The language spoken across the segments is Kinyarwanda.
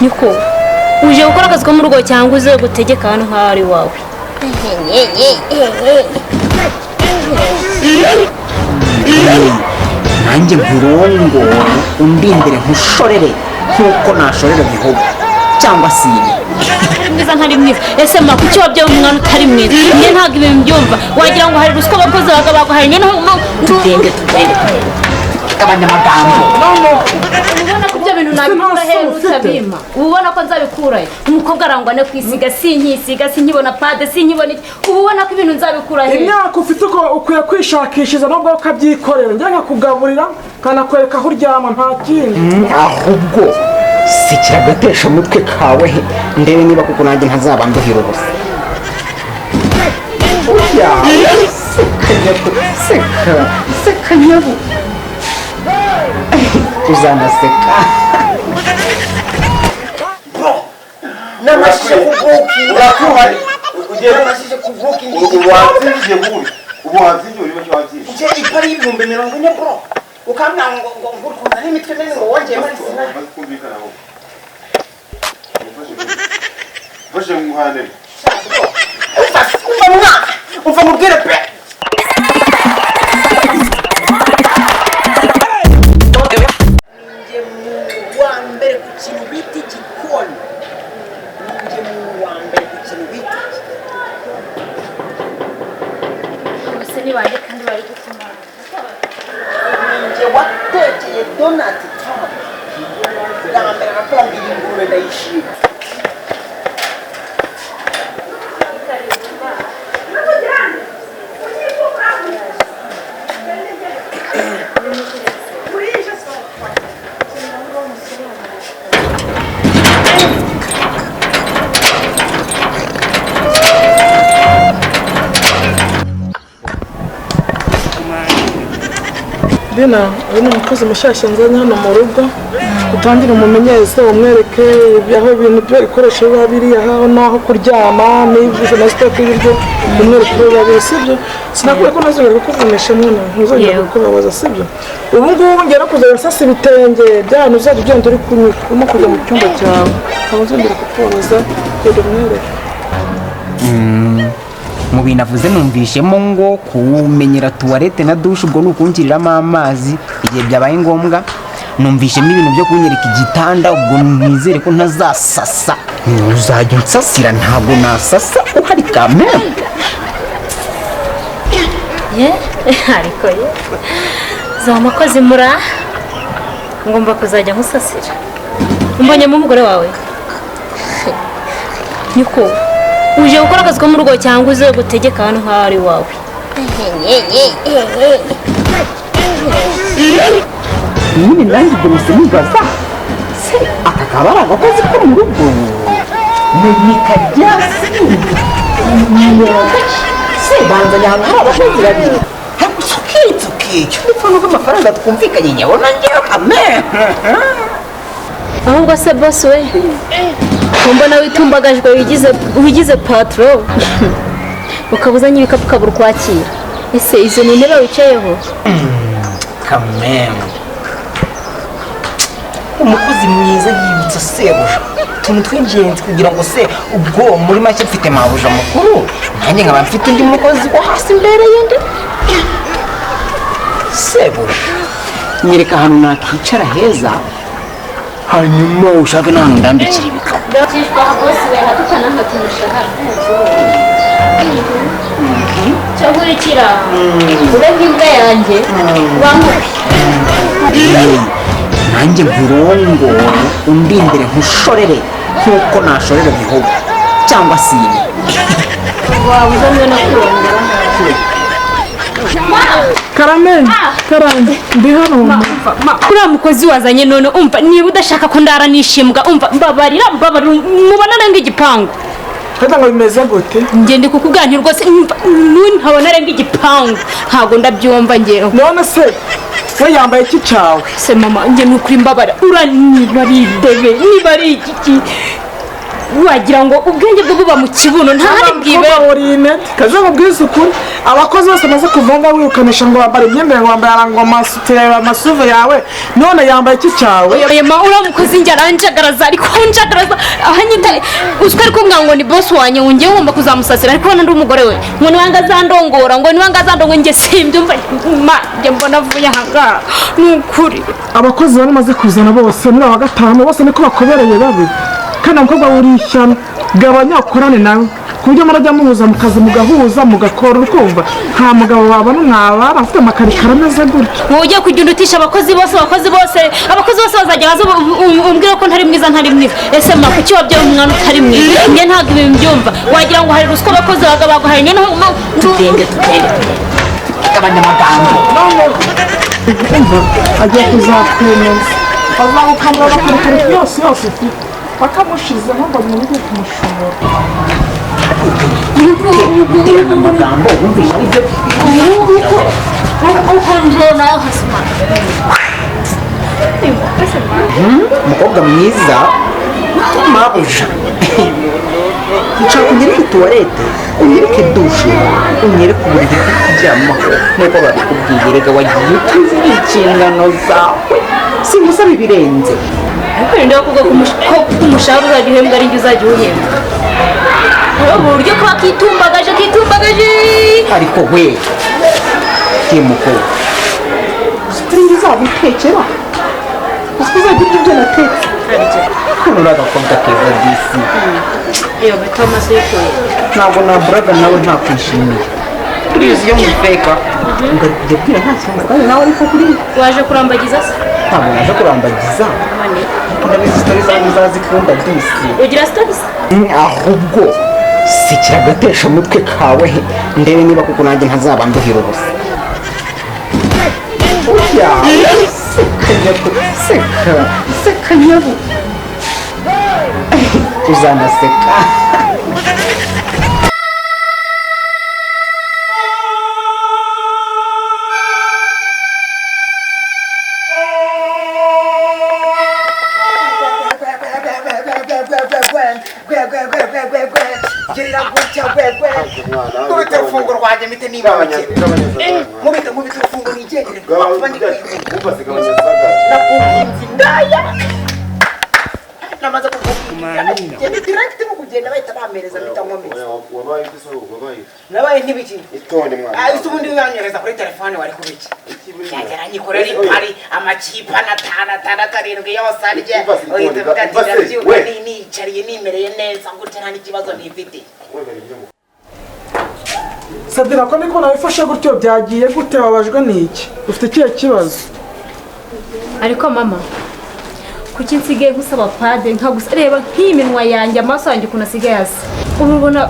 niko uje gukora akazi ko mu rugo cyangwa uze gutegeka hano nk'aho ari wawe? nanjye nkurongo undindire nkushorere nk'uko nashorera bihogo cyangwa si mwiza ntari mwiza. Ese ma kuki wabyaye umwana utari mwiza? Njye ntabwo ibintu byumva, wagira ngo hari ruswa abakozi bagabaye. tugende gabanya amagambo. ubona ko ibyo bintu nabikura herutse bima, ubona ko nzabikurayo. Umukobwa arangwa no kwisiga, sinkisiga, sinkibona pade, sinkibona iki, ubona ko ibintu nzabikura he? Imyaka ufite uko ukwiye kwishakishiza nubwo ukabyikorera, njye nkakugaburira kanakwereka aho uryama nta kindi. ahubwo sikira agatesha umutwe kawe ndebe niba kuko nanjye ntazaba nduhira ubusa. seka nyabu uzanaseka. namashije kuvuki urakuhari namashije kuvuki ubu watsindiye buri ubu watsindiye uri cyo watsindiye je ipari y'ibihumbi 40 bro ukamna ngo ngurukunda n'imitwe nini ngo wongeye muri sina kumvikana ho Boshe muhane umva mubwire pe Dina, uyu ni umukozi mushyashya nzanye hano mu rugo, utangire umumenyereze umwereke aho ibintu byo bikoresho biba biri, aho naho kuryama n'ibivuze na sitoke y'ibiryo umwereke aho biba biri, sibyo? Sinakubwiye ko ntazongera kukuvunisha mwana, ntuzongera kukubabaza, sibyo? Ubu ngubu ngera kuzajya nsasa ibitenge by'ahantu uzajya ugenda uri no kujya mu cyumba cyawe, ntabwo nzongera kukubabaza, genda umwereke. mu bintu avuze numvishemo ngo kumenyera tuwarete na dushe ubwo nukungiriramo amazi igihe byabaye ngombwa. Numvishemo ibintu byo kunyereka igitanda ubwo nizere ko ntazasasa. Uzajya unsasira ntabwo nasasa uhari kamere. ariko ye za makozi mura ngomba kuzajya nkusasira. Umbonyemo umugore wawe niko uje gukora akazi ko mu rugo cyangwa uze gutegeka hano nk'aho ari wawe? nyine nanjye ibyo gusa nibaza se aka kaba ari agakozi ko mu rugo menyeka ryasi se banzanye ahantu hari abakozi babiri It's okay. Cyumva ko amafaranga twumvikanye nyabona ngewe kamere. Ahubwo se boss we kumbona witumbagajwe wigize patro ukabuzanye ibikapu kabura kwakira. Ese izo ni intebe wicayeho? Kamere umukozi mwiza yibutsa sebuja tuntu tw'ingenzi kugira ngo se ubwo muri make mfite mabuja mukuru nanjye nkaba mfite undi mukozi wo hasi imbere yende sebuja nyereka ahantu nakicara heza hanyuma ushaka n'ahantu ndambikira ibikapu. Cyagurikira urenge imbwa yanjye nanjye nkurongo undindire nkushorere nk'uko nashorera bihogo cyangwa si waba uzanye no kurongera Karame ndi hano uriya mukozi wazanye none umva niba udashaka ko ndara nishimbwa umva mbabarira mubona renga igipangu kandi ngo bimeze gute ngende kukuganira rwose ntabona renga igipangu ntabwo ndabyumva ngewe none se we yambaye iki cyawe se mama njye nukuri mbabara ura niba ari idebe niba ari iki wagira ngo ubwenge bwo buba mu kibuno nta hari bwibe orinete kaza mubwiza ukuri abakozi bose maze kuvanga wirukanisha ngo bambara imyenda ngo bambara ngo amasuve yawe none yambaye iki cyawe yema uramukozi njye aranjagaraza ariko njagaraza ahanyita uzwi ariko ngo ni boss wanjye ngiye ngomba kuzamusasira ariko ndi umugore we ngo niwanga zandongora ngo niwanga zandongora njye simbyumva njye mbona avuye ahangaha nukuri abakozi bari maze kuzana bose muri aba gatanu bose niko bakobereye babi kandi umukobwa uri ishyano gabanya ukorane nawe ku buryo murajya muhuza mukaza mugahuza mugakora urukumva nta mugabo wabona mwabara afite amakarikara ameze gutyo ugiye kugenda utisha abakozi bose bazajya baza umbwira ko ntari mwiza ese ma kuki wabyaye umwana utari mwiza njye ntabwo ibi mbyumva wagira ngo hari ruswa abakozi baguhaye niyo tugende gabanya amagambo agiye kuzakwemeza bazagukamura amakarikara yose bakamushize ntabwo ugiye kumushobora amagambo wumvisha aribyo umukobwa mwiza mabuja nshaka unyereke tuwarete unyereke dushe unyereke uburiri bwo kuryamaho nuko babikubwiye rega wagiye utuzi inshingano zawe simusaba ibirenze ariko ndeba kuvuga ko umushahara uzajya uhembwa ari njye uzajya uhembwa uburyo ko kitumbagaje ariko we mukobwa kuri njye uzabitekera uzajya urya ibyo natetse hano uri agakobwa keza disi yewe bita amaseko ntabwo naburaga nawe ntakwishimiye turizi iyo muteka ngajya kubwira nta kibazo kandi nawe ariko kuri waje kurambagiza se ntabwo naje kurambagiza ndabizi sitori zawe uzazikunda disi ugira sitori ahubwo sikira agatesha umutwe kawe ndebe niba kuko nanjye ntazaba nduhira ubusa seka nyabu uzanaseka Mubite ufunguro rwanjye mite niba mubite ufunguro nigendere ndaya namaze kuvuga direct mu kugenda bahita bamereza mpita nkomeza nabaye ntibiki itonde mwana ese ubundi wanyereza kuri telefone wari kubiki yagera nyikorera ipari amakipa na karindwi yose arye uhita uvuga ati ndabyuka nicariye nimereye neza gutya nta n'ikibazo ntifite Sadira ko niko nabifashe gutyo byagiye gute wabajwe n'iki ufite ikihe kibazo ariko mama kuki nsigaye gusaba pade reba nk'iminwa yanjye amaso yanjye ukuntu asigaye asa ubu ubona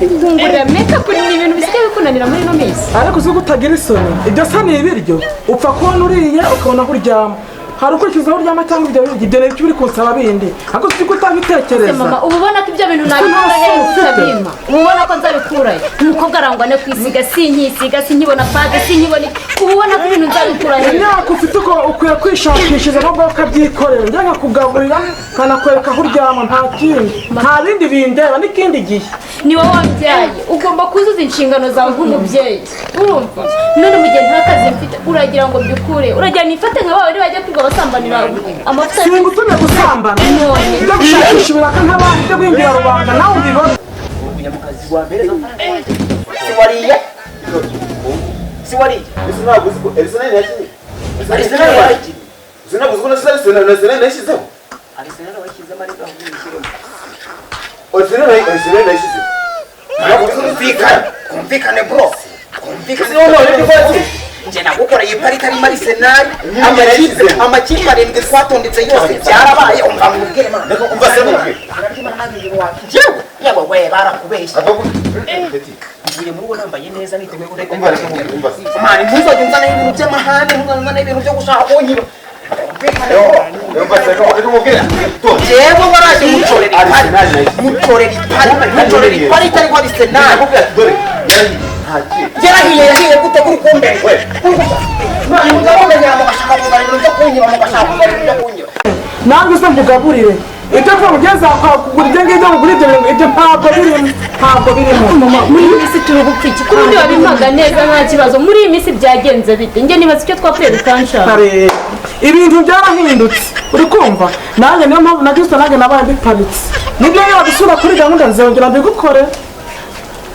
ngungurira makeup ni ibintu bisigaye bikunanira muri ino minsi ariko uzi kutagira isoni ibyo sa ni ibiryo upfa kubona uriye ukabona aho uryama hari ukurikizaho uryama cyangwa ibyo biryo ibyo ni ibyo uri kunsaba bindi ariko uzi ko utabitekereza mama uba ubona ko ibyo bintu nabikura heza bima uba ubona ko nzabikurayo umukobwa arangwa no kwisiga sinkisiga sinkibona pade sinkibona uba ubona ko ibintu nzabikurayo imyaka ufite uko ukwiye kwishakishiriza nubwo ukabyikorera njya nkakugaburira kanakwereka aho uryama nta kindi nta bindi bindeba n'ikindi gihe ni wowe wabyaye ugomba kuzuza inshingano zawe nk'umubyeyi urumva none mu gihe nta kazi mfite uragira ngo mbyukure uragira nifate nka babiri bajya kwiga basambanira amavuta singutumye gusambana ibyo gushakisha ibiraka nk'abandi byo guhingira rubanda nawe ubibona siwariye ese ntabwo uzi ko Arsenal yakinnye Arsenal yakinnye sinabuze ko Arsenal yashyizeho Arsenal washyizemo ariko ahubwo Arsenal yashyizeho kumvikane bro nje nagukoreye ipari itarimo Arsenal amakipe arindwi twatondetse yose byarabaye umva mubwire mana umva se mubwire yewe we barakubeshya ngiye muri uwo nambaye neza niteguye kureka mani ntuzajya unzana ibintu by'amahane ntuzana ibintu byo gushaka kunyiba jewe waraje mutorera ipari itariho Arsenal yarahiye gute kuri kumbe nange se mvugaburire ibyo kuba mugeze kugura ibyo ngibyo mugura ibyo ntabwo birimo mama muri iyi minsi turi gupfa iki ku bundi wabimpaga neza nta kibazo muri iyi minsi byagenze bite njye nibaza icyo twapfuye bikanshaka ibintu byarahindutse uri kumva nanjye niyo mpamvu na Kristo nanjye nabaye mbiparitse nibyo niba dusubira kuri gahunda nzongera mbigukore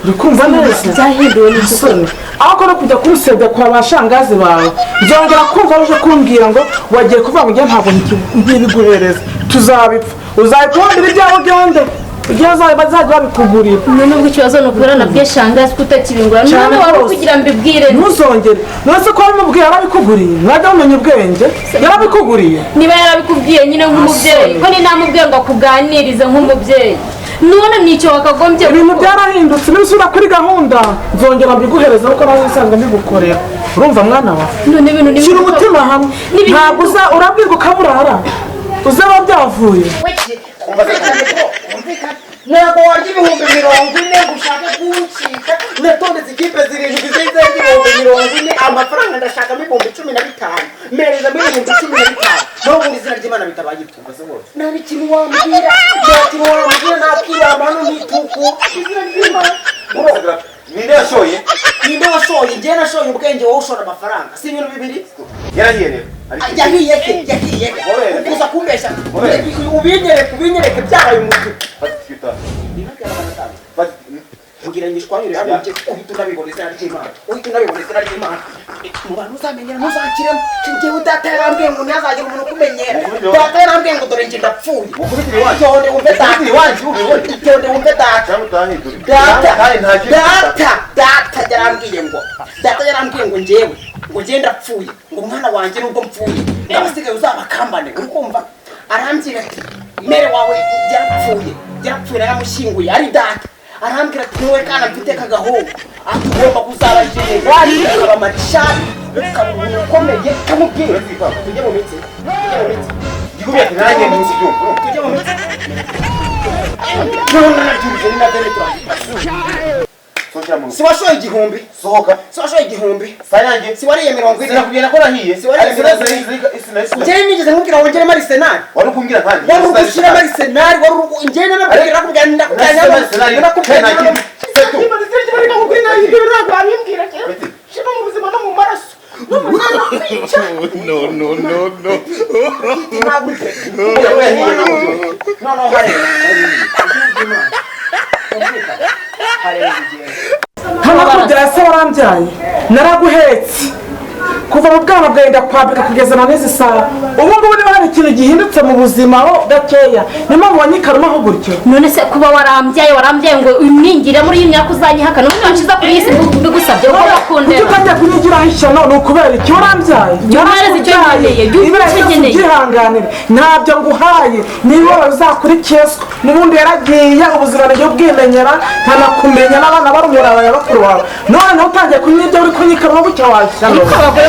uri kumva neza byahinduwe n'isoni aho no kujya kurusebya kwa bashangazi bawe nzongera kumva uje kumbwira ngo wagiye kuvuga ngo njye ntabwo ntibiguhereza tuzabipfa uzahita wandira ibyawe ugende igihe bazajya babikugurira nubwo ikibazo ni ukubera nabwiye shangazi kutakibingura nubwo wari kugira mbibwire ntuzongere nose ko wabimubwiye yarabikuguriye mwajya mumenya ubwenge yarabikuguriye niba yarabikubwiye nyine nk'umubyeyi ko ni namubwiye ngo akuganirize nk'umubyeyi none nicyo wakagombye ibintu byarahindutse nibisubira kuri gahunda nzongera mbiguhereza kuko nawe usanzwe mbigukorera urumva mwana wa none ibintu shyira umutima hamwe ntabwo urabwirwa ukaburara uzaba byavuye ntabwo warya ibihumbi 40 ngo ushake kuncika natondetse ikipe zirindwi zirenze ibihumbi 40 amafaranga ndashakamo ibihumbi 15 mperezamo ibihumbi 15 naho ubundi izina ry'Imana bitabaye ituka se hose nta n'ikintu wambwira nakiramba hano n'ituku izina ry'Imana ninde washoye njye nashoye ubwenge wowe ushora amafaranga si ibintu bibiri yarahiye rero yahiye kuza kumbeshya ubinyereke byabaye umutu kugira ngo ishwanyure hano uhita unabibona izina ry'Imana mu bantu uzamenyera ntuzakiremo njyewe data yarambwiye ngo ntihazagira umuntu ukumenyera data yarambwiye ngo dore njye ndapfuye itonde wumve data yarambwiye ngo njyewe ndapfuye ngo umwana wanjye nubwo mpfuye abasigaye uzabakambane uri kumva arambwira ati mere wawe yarapfuye naramushyinguye ari data arambwira ati niwe kana mfite kagahungu atugomba kuzaba jenerali ukaba marishali ukaba umuntu ukomeye kamubwira tujye mu mitsi tujye mu mitsi si washoye igihumbi si wariye 40 sinakubwira ko nahiye njyewe nigeze nkubwira ngo ngeremo arisenali wari ukumbwira kandi wari ugushyiramo arisenali njyewe nakubwira ntanakubwira se warambyaye naraguhetse kuva mu bwana bwawe ndakwambika kugeza na n'izi saha ubu ngubu niba hari ikintu gihindutse mu buzima ho gakeya niyo mpamvu wanyikarumaho gutyo none se kuba warambyaye ngo uningire muri iyi myaka uzanyihakana ubundi wanshiza kuri iyi si mbigusabye kuko bakundera kuko utajya kunyigiraho ishyano ni ukubera iki warambyaye ubyihanganire ntabyo nguhaye niba uzakurikirizwa n'ubundi yaragiye ubuzima nibyo bwimenyera ntanakumenya n'abana barumura bakuru wawe noneho utangiye kunyibyo uri kunyikarumaho gutyo washyano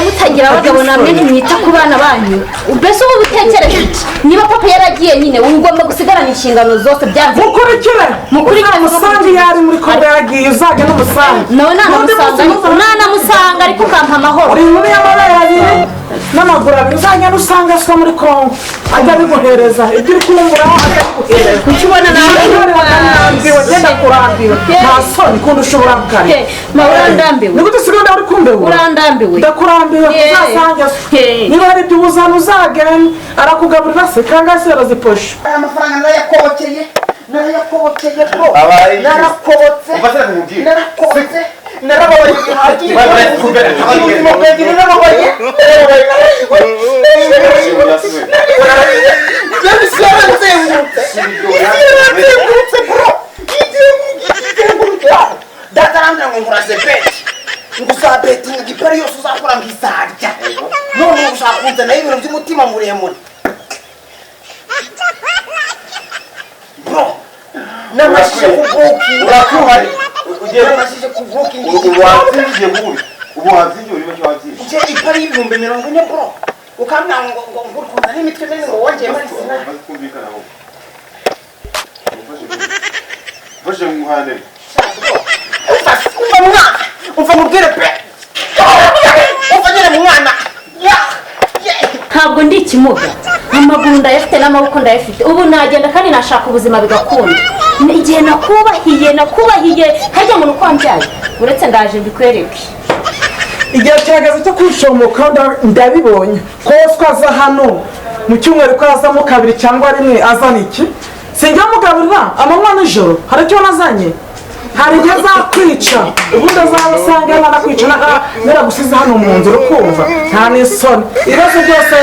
mutagira abagabo namwe ntimwita ku bana banyu mbese ubu bitekereje iki niba papa yaragiye nyine ugomba gusigarana inshingano zose byanze mukurikire umusange yari muri kongo yaragiye uzajya n'umusange nawe nanamusanga ariko ukampa amahoro uri muri y'amabere abiri n'amaguru abiri uzajya n'usanga aswa muri kongo ajya biguhereza ibyo uri kumburaho ajya biguhereza kuki ubona narambiwe genda kurambiwe nta soni kundi ushobora kare urandambiwe ni gute usigaye uri kumbewe urandambiwe ndakurambiwe uzasanga niba hari ibyo ubuzana uzagenda arakugaburira se kangahe se yaraziposhe aya mafaranga narayakobokeye bro narakobotse narababaye bihagije data arambwira ngo nkuraze beti ngo uzabetinga igipari yose uzakora ngo izarya none ushaka kunzanaho ibintu by'umutima muremure bro namashije kubukinga ubu wazingiye uri bake wazingiye njye ipari y'ibihumbi 40 bro ukambwira ngo ngurukunda n'imitwe minini ngo wongeyemo arisenali kumvikana aho ufashe umuhanda umva mubwire pe umva nyine mu mwana ntabwo ndi ikimuga amaguru ndayafite n'amaboko ndayafite ubu nagenda kandi nashaka ubuzima bigakunda igihe nakubahiye hajya ngo nuko wambyaye uretse ndaje mbikwereke igihe kirageze cyo kwishomoka ndabibonye ko twaza hano mu cyumweru ko azamo kabiri cyangwa rimwe azana iki sinjya mugaburira amanywa n'ijoro hari icyo nazanye hari igihe azakwica ubundi azabasanga nanakwica naragusize hano mu nzu urukumva nta n'isoni ibibazo byose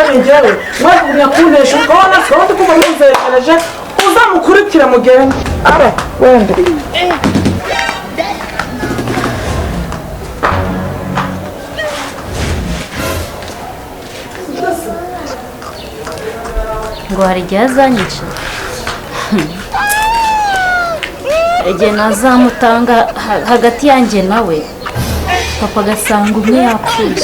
bingewe mwagumya kuntesha ukabona sikabandi kuva muzerekereje uzamukurikira mugende ara wende ngo hari igihe azanyica igihe nazamutanga hagati yanjye nawe papa agasanga umwe yapfuye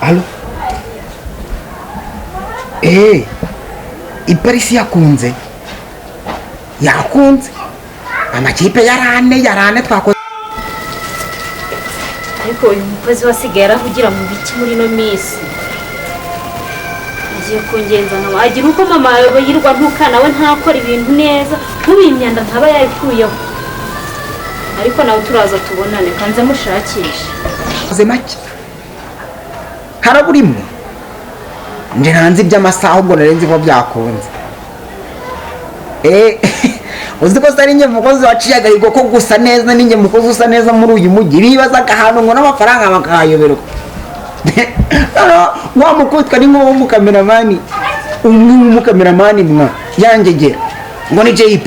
Halo? Iparisi yakunze amakipe yarane twakoze ariko uyu mukozi wasigaye aravugira mu biki muri ino minsi agiye kungenza nkaba agira uko mama yirwa ntuka nawe ntakora ibintu neza nk'uyu imyanda ntaba yayikuyeho ariko nawe turaza tubonane kanze mushakisha aze make haraburimwe nje ntanzi by'amasaha ubwo narenze ko byakunze uzi ko sari nye mukozi waciye agahigo ko gusa neza ninjye mukozi usa neza muri uyu mujyi bibazaga ahantu ngo n'amafaranga bakayoberwa wa mukutwa ni nk'uwo mukameramani umwe w'umukameramani mwa yangegera ngo ni JP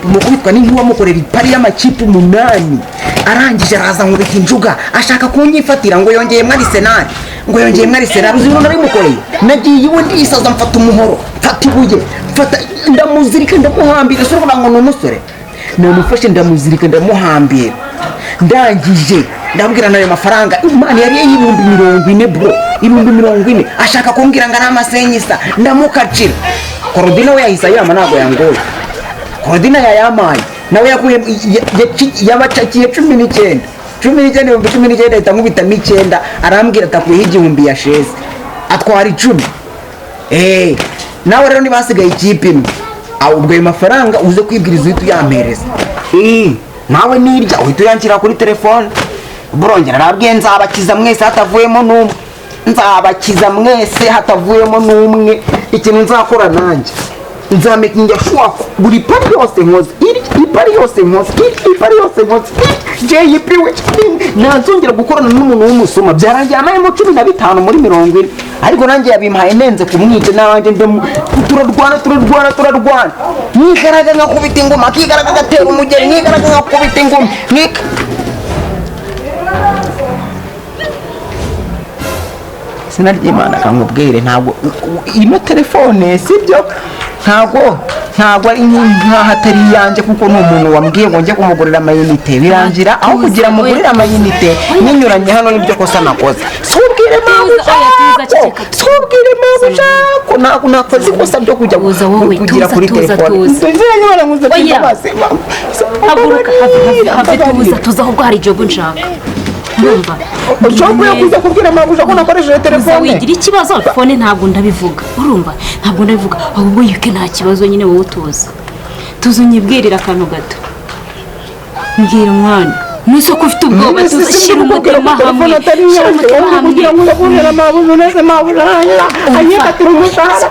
mukubitwa ni nk'uwamukorera ipari y'amakipe 8 arangije araza nkubita injuga ashaka kunyifatira ngo yongeyemo Arsenal uzi umuntu arimukoreye nagiye iwe ndisaza mfata umuhoro mfata ibuye ndamuzirika ndamuhambira sura ngo n'umusore namufashe ndamuzirika ndamuhambira ndangije ndabwira nayo mafaranga imana yari y'ibihumbi 40 bro ibihumbi 40 ashaka kumbwira ngo ari amasenyisa ndamukacira Korodina we yahise yama nago yangoye Korodina yayamaye nawe yakuye yabacakiye 19 itangubitamo 9 arambwira atakuye igihumbi yasheze atwara 10 nawe rero nibasigaye ikipe imwe ubwo ayo mafaranga uze kwibwiriza uhita uyampereza nawe nirya uhita uyanshyira kuri telefone burongera arabwiye nzabakiza mwese hatavuyemo n'umwe ikintu nzakora nanjye nzamenye shwako buri pari yose nkoze jeyipiwe nanzongera gukorana n'umuntu w'umusoma byarangiye amayemo 15 muri 40 ariko nanjye yabimpaye nenze kumwica nanjye turarwana nikaraga nkakubita ingoma kigaraga gatera umugeri nikaraga nkakubita ingoma sinarye Imana kangubwire ntabwo ino telefone sibyo ntabwo ari nkaho atari yanjye kuko ni umuntu wambwiye ngo njye kumugurira amayinite birangira aho kugira mugurira amayinite ninyuranye hano nibyo kosa nakoze subwire mpamvu nakoze ikosa byo kujya kugira kuri telefone tuza ahubwo hari jobu nshaka ushobora kuza kubwira mpamvu ko nakoresheje telefone wigira ikibazo telefone ntabwo ndabivuga ahubwo yuke nta kibazo nyine wowe tuzi unyibwirira akantu gato mbwira mwana n'isoko ufite ubwoba tuzashyira umutima hamwe kugira ngo ubonere amabuye neze mabuye anyekatira umushahara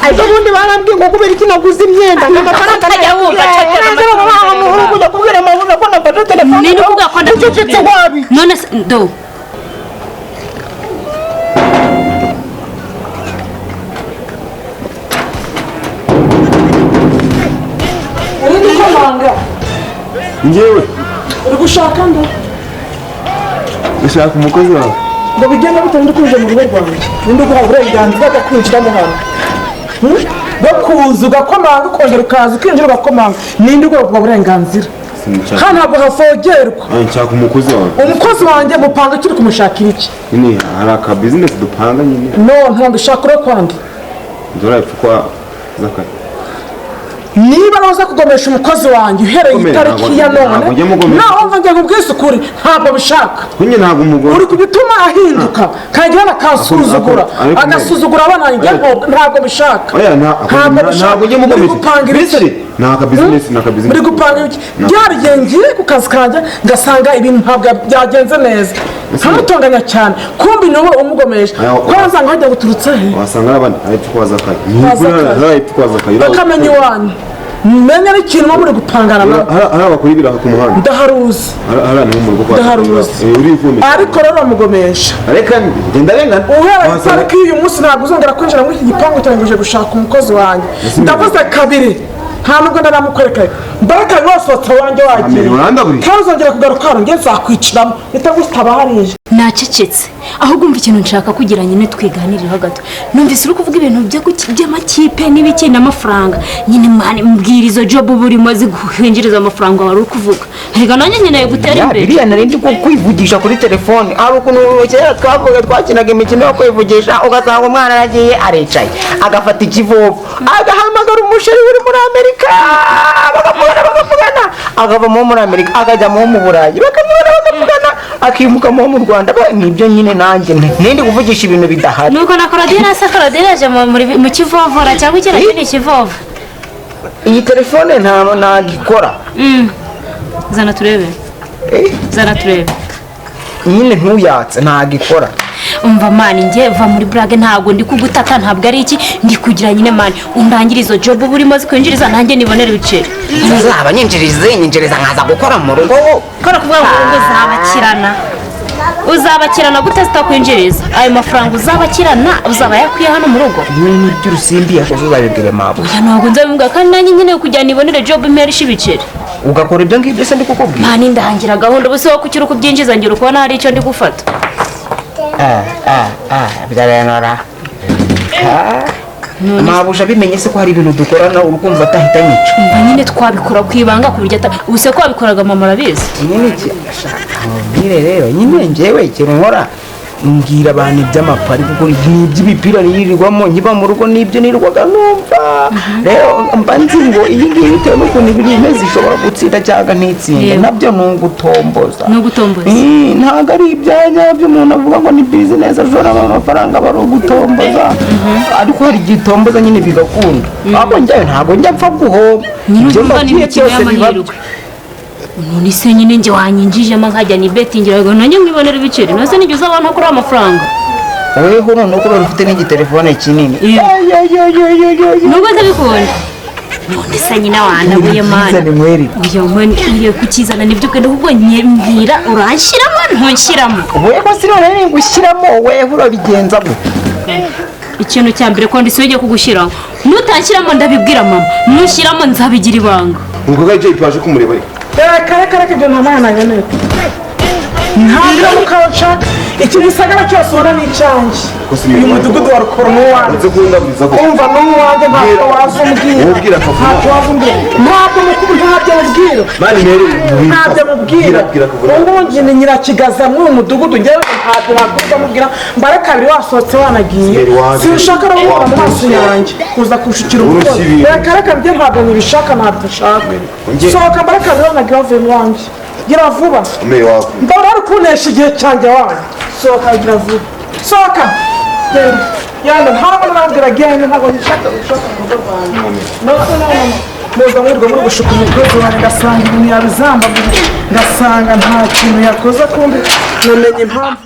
ariko ubundi barambwiye ngo kubera iki naguze imyenda amafaranga ajya wumva kujya kubwira amabuye ko nafashe telefone ni ukuvuga ko ndacecetse wabi none do njyewe uri gushaka ndo ushaka umukozi wawe ngo bigenda bitandi kwinjira mu rugo rwanjye ninde guha uburenganzira bwo kwinjiramo hano bwo kuza ugakomanga ukongera ukaza ukinjira ugakomanga ninde guha ubwo burenganzira hano ntabwo hafogerwa nshaka umukozi wawe umukozi wanjye mupanga kiri kumushakira iki nyine hari aka business dupanga nyine ntabwo ushaka uri kwandi ndorapfa kwa zakari niba naza kugomesha umukozi wanjye uhereye itariki ya none naho mvuga ngo ubwisukure ntabwo bishaka nyine ntabwo umugore uri kubituma ahinduka kandi hano akasuzugura agasuzugura abana banjye ntabwo bishaka ntabwo njye mugomesha naka business muri gupanga iki byarigiye ngiye ku kazi kanjye ngasanga ibintu ntabwo byagenze neza nkamutonganya cyane kumbi nawe umugomesha kwanza ngo hajya guturutse he wasanga abana ariko kwaza akayi bakamenya iwanyu menya n'ikintu muba muri gupangana nawe hari abakora ibiraha ku muhanda ndaharuzi ariko rero bamugomesha reka ngenda rengana uhereye itariki y'uyu munsi ntabwo uzongera kwinjira muri iki gipangu cyanjye uje gushaka umukozi wanjye ndavuze kabiri nta nubwo ndaramukwereka mbaraga wasohotse wanjye wagiye kandi uzongera kugaruka hano njye nzakwiciramo bitagusitaba hariya nacecetse ahubwo umva ikintu nshaka kugira nyine twiganiriraho gato numvise uri kuvuga ibintu by'amakipe n'ibiki n'amafaranga nyine mbwira izo jobu burimo ziguhinjiriza amafaranga wari uri kuvuga reka nanjye nkeneye gutera imbere biriya narindi kwivugisha kuri telefone hari ukuntu kera twakinaga imikino yo kwivugisha ugasanga umwana aragiye aricaye agafata ikivovo agahamagara umusheri uri muri amerika bakamugana akavamo muri amerika akajyamo mu burayi bakamugana akimukamo mu rwanda nibyo nyine nanjye nindi kuvugisha ibintu bidahari nuko na korodina se korodina yaje mu kivovora cyangwa ikindi kivovo iyi telefone ntagikora zana turebe nyine ntuyatse ntagikora umva mani njye va muri burage ntabwo ndi kugutata ntabwo ari iki ndi kugira nyine mani undangire izo jobu burimo zikwinjiriza nanjye nibonera ibiceri uzaba nyinjiriza nkaza gukora mu rugo kora kuvuga ngo uzabakirana gute zitakwinjiriza ayo mafaranga uzaba yakwiye hano mu rugo n'ibyo urusimbi yakoze uzabibwire mabo ntabwo nzabivuga kandi nanjye nyine kugira nibonere jobu imperisha ibiceri ugakora ibyo ngibyo se ndi kukubwira mani ndahangira gahunda ubu se wo kukira uko ubyinjiza ngira ukubona hari icyo ndi gufata birarenora mabusha bimenye se ko hari ibintu dukorana urukumva atahita nyica nyine twabikora ku ibanga ku buryo ubuse ko wabikoraga mama urabizi nyine mubwire rero nyine njyewe ikintu nkora mbwira abantu iby'amapari kuko n'iby'imipira nirirwamo nkiba mu rugo n'ibyo nirwaga numva rero mba nzi ngo iyi ngiyi bitewe n'ukuntu ibiri imeze ishobora gutsinda cyangwa ntitsinde nabyo ni ugutomboza ntabwo ari ibyanya by'umuntu avuga ngo ni bizinesi ashoramo amafaranga aba ari ugutomboza ariko hari igihe utomboza nyine bigakunda ahubwo njyayo ntabwo njya mpfa guhomba ibyo mbabwiye cyose biba none se nyine njye wanyinjijemo nkajya ni betingira ngo nanjye mwibonera ibiceri nose nijye uzabona kuri amafaranga weho none uko ufite n'igitelefone kinini nubwo ndabikunda none se nyine wanabuye mani ugiye kukizana nibyo ukenda ahubwo mbwira uranshyiramo ntunshyiramo weho si none ngushyiramo weho urabigenza gute ikintu cya mbere ko ndisiwe ugiye kugushyiraho nutanshyiramo ndabibwira mama nushyiramo nzabigira ibanga ubwo gaje twaje kumureba reka ibyo ntamananye neza ntabwo mukaca iki gisagara cyose ubona ni icyanjye uyu mudugudu wa rukoro n'uwanjye umva n'uwanjye ntabwo waza umbwira ntabwo mubwira ubu ngubu nyirakigaza muri uyu mudugudu ngewe ntabwo wakuza mubwira mbare kabiri wasohotse wanagiye sinshaka no kubona mu maso yanjye kuza kunshukira umukozi reka byo ntabwo nibishaka ntabwo nshaka sohoka mbare kabiri wanagiye wavuye mu wanjye gira vuba mbara ari kunesha igihe cyanjye wanjye sohoka gira vuba sohoka yanda ntabwo nabwira genda ntabwo nshaka mu rugo rwanjye muza mwirwa muri gushuka umukozi wanjye ngasanga ibintu yabizambagura ngasanga nta kintu yakoze kumbi namenye impamvu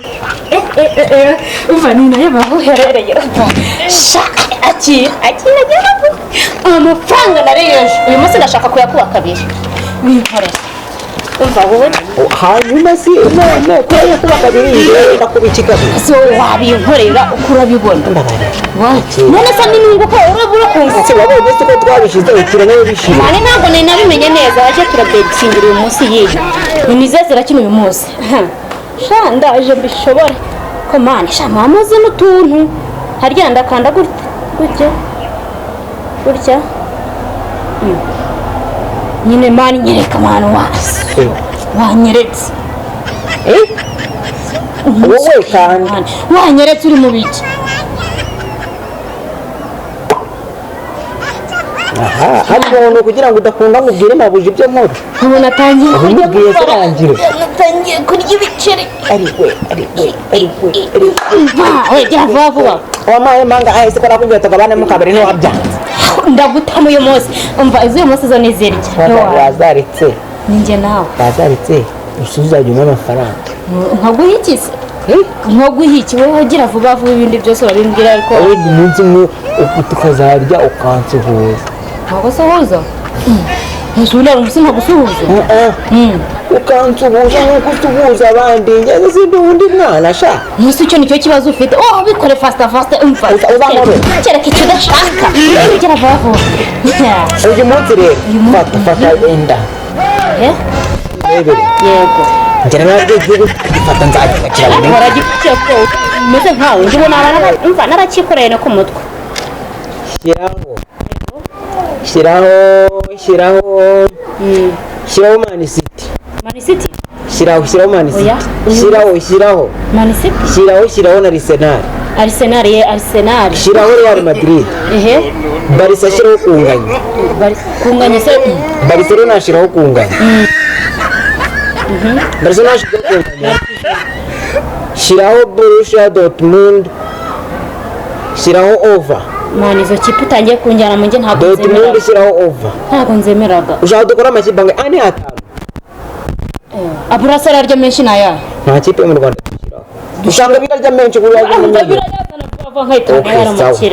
umva ninareba aho uherereye akira amafaranga nareyeje uyu munsi ndashaka kuyakuba kabiri wikorera umva wowe hanyuma si none kuya kuba kabiri ndakuba ikigabi so wabinkorera uko urabibona none se n'inunguka urabura kunguka wabonye se ko twabishize ukiranye bishimye mane ntabwo nari nabimenye neza waje turabetingira uyu munsi yiga nizeze rakino uyu munsi sha ndaje mbishobore komani shama amaze n'utuntu harya ndakanda gutya nyine mani nyereka mwana wasi wanyeretse wowe kandi wanyeretse uri mu biki aha hano ni ukugira ngo udakunda ngo ubwire mabuja ibyo nkora ubu natangiye kurya ibiceri wegera vuba vuba wamaye manga ahise ko nakubwiye tugabane mu kabari ntiwabyanze ndagutama uyu munsi umva izo munsi zo nizirya wazaritse ninjye nawe wazaritse usuzajya umwe amafaranga nkaguha iki se nkaguha iki wowe ugira vuba vuba ibindi byose urabimbwira ariko ubundi umunsi umwe tukazarya ukansuhuza ntabwo usuhuza ntusubira umunsi ntagusuhuza ukansuhuza nk'uko usuhuza abandi ngeze sindi uwundi mwana sha munsi icyo nicyo kibazo ufite bikore fasita umva kereka icyo udashaka ugira vuba vuba uyu munsi rero fata wenda yego njye nabyo gifata nzagikira buri umeze nkawe ndibona umva narakikoreye no ku mutwe shyiraho manisiti shyiraho manisiti shyiraho na arisenali shyiraho real madrid barisa shyiraho kunganya se barcelona ashyiraho kunganya barcelona ashyiraho kunganya shyiraho borussia dortmund shyiraho over mani izo kipe utangiye kunjyana mu nge ntabwo dortmund shyiraho over ntabwo nzemeraga ushaka dukora amakipe angahe ane atanu aburasa ararya menshi naya nta kipe yo mu rwanda dushyiraho usanga birarya menshi kuri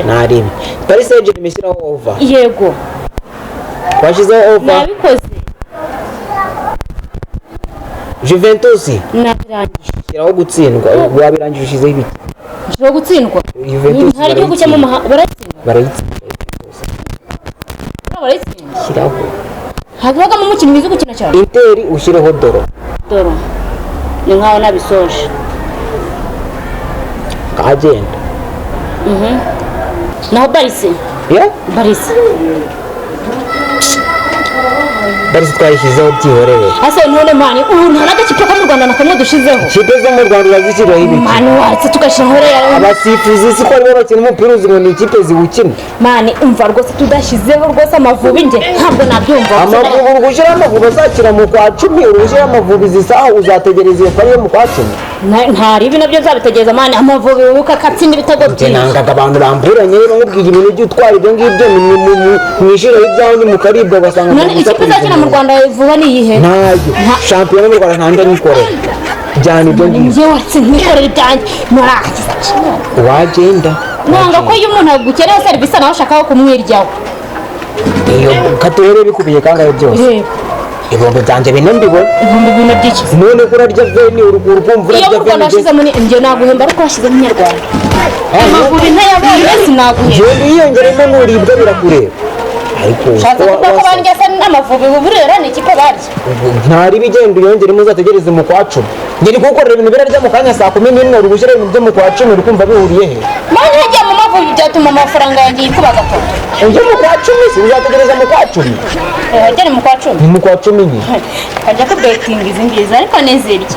ntarebe paris saint-germain shyiraho over yego washyizeho over nabikoze juventus nabirangije shyiraho gutsindwa wabirangije ushyizeho ibiki nshobora gutsindwa juventus hari igihugu cyo mu mahanga barayitsinda shyiraho havugamo umukino mwiza gukina cyane interi ushyireho doro ni nkaho nabisoje kagenda naho barisi barisi twayishyizeho byihorere hase none mani ubu nta n'agakipe ko mu rwanda na kamwe dushizeho kipe zo mu rwanda urazishyiraho ibiki mani waretse tugashyiraho rero abasifuzi si ko aribo bakina umupira uzi ngo ni ikipe ziwukina mani umva rwose tudashyizeho rwose amavubi nge ntabwo nabyumva amavubi uri gushyiraho amavubi azakira mu kwa 10 uri gushyiraho amavubi zisaha uzategereza iyo pari yo mu kwa 10 ntari ibi nabyo zabitegereza mani amavubi wibuka katsinda ibitego byinshi nangaga abantu bamburanye rero nkubwiye ibintu ujye utwara ibyo ngibyo mwishiraho ibyaho ni mukaribwa ugasanga none ikipe izakina mu rwanda vuba ni iyihe ntayo shampiyona mu rwanda ntanjye nikorera byana ibyo ngibyo njye watsinze nikorera ibyanjye nurakiza wagenda nanga ko iyo umuntu agukeneye serivisi nawe ashakaho kumwiryaho iyo katere bikubiye kangahe byose ibihumbi byanjye bine mbibona ibihumbi bine by'iki none ko urarya veni urumva urarya iyo mu rwanda washyizemo njye naguhemba ariko washyizemo inyarwanda amavubi ntayabonye sinaguhemba genda uyiyongeremo nuribwa birakureba ariko ushatse kuvuga ko banjye se n'amavubi ubu rero ni ikipe barya ntari bigenda uyongeremo uzategereze mu kwa 10 ngeri kugukorera ibintu birarya mu kanya saa 11 uri gushyira ibintu byo mu kwa 10 uri kumva bihuriye he mani yagiye mu mavubi byatuma amafaranga yanjye yikuba gatatu ujye mu kwa 10 si uzategereza mu kwa 10 agere mu kwa 10 ni mu kwa 10 nyine kajya ko betingi izi ngizi ariko nezirya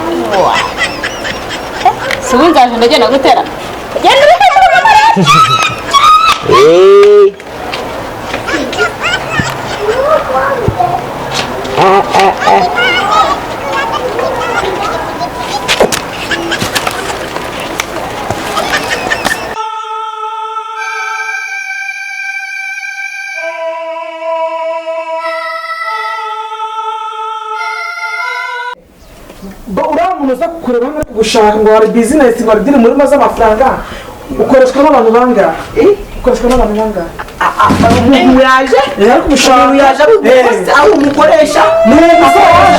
si ubu nzaje ndagenda gutera genda ubikemura uriya muntu uza kureba hano gushaka ngo hari bizinesi ngo hari umurima z'amafaranga ukoreshwa n'abantu bangahe ukoreshwa n'abantu bangahe umuntu yaje ariko ushaka yaje aho umukoresha